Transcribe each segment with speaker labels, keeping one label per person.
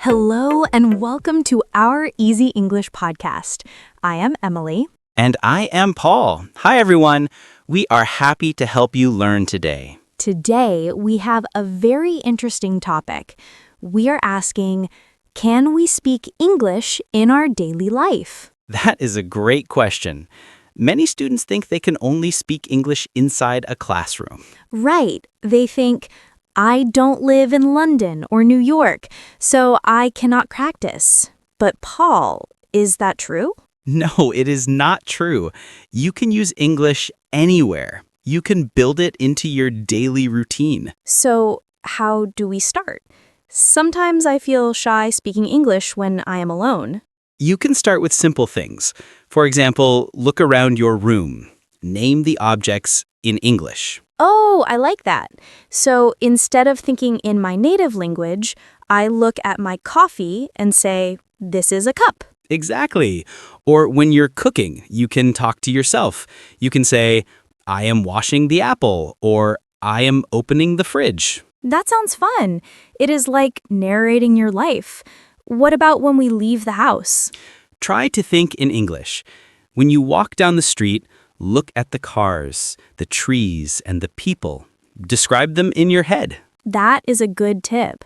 Speaker 1: Hello and welcome to our Easy English podcast. I am Emily.
Speaker 2: And I am Paul. Hi, everyone. We are happy to help you learn today.
Speaker 1: Today, we have a very interesting topic. We are asking, can we speak English in our daily life?
Speaker 2: That is a great question. Many students think they can only speak English inside a classroom.
Speaker 1: Right. They think, I don't live in London or New York, so I cannot practice. But Paul, is that true?
Speaker 2: No, it is not true. You can use English anywhere. You can build it into your daily routine.
Speaker 1: So, how do we start? Sometimes I feel shy speaking English when I am alone.
Speaker 2: You can start with simple things. For example, look around your room. Name the objects in English.
Speaker 1: Oh, I like that. So instead of thinking in my native language, I look at my coffee and say, this is a cup.
Speaker 2: Exactly. Or when you're cooking, you can talk to yourself. You can say, I am washing the apple, or I am opening the fridge.
Speaker 1: That sounds fun. It is like narrating your life. What about when we leave the house?
Speaker 2: Try to think in English. When you walk down the street, look at the cars, the trees, and the people. Describe them in your head.
Speaker 1: That is a good tip.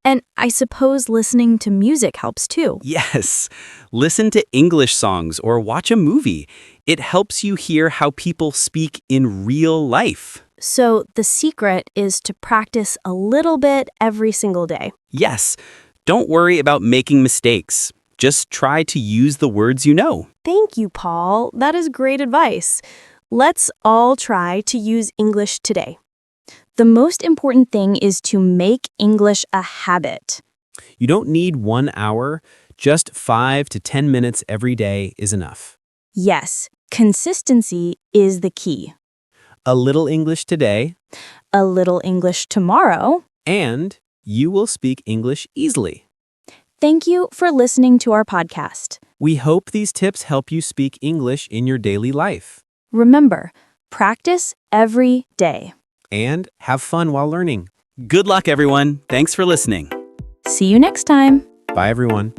Speaker 1: And I suppose listening to music helps too.
Speaker 2: Yes. Listen to English songs or watch a movie. It helps you hear how people speak in real life.
Speaker 1: So the secret is to practice a little bit every single day.
Speaker 2: Yes. Don't worry about making mistakes. Just try to use the words you know.
Speaker 1: Thank you, Paul. That is great advice. Let's all try to use English today. The most important thing is to make English a habit.
Speaker 3: You don't need 1 hour. Just 5 to 10 minutes every day is enough.
Speaker 1: Yes, consistency is the key.
Speaker 3: A little English today,
Speaker 1: A little English tomorrow.
Speaker 3: and you will speak English easily.
Speaker 1: Thank you for listening to our podcast.
Speaker 3: We hope these tips help you speak English in your daily life.
Speaker 1: Remember, practice every day.
Speaker 3: And have fun while learning.
Speaker 2: Good luck, everyone. Thanks for listening.
Speaker 1: See you next time.
Speaker 3: Bye, everyone.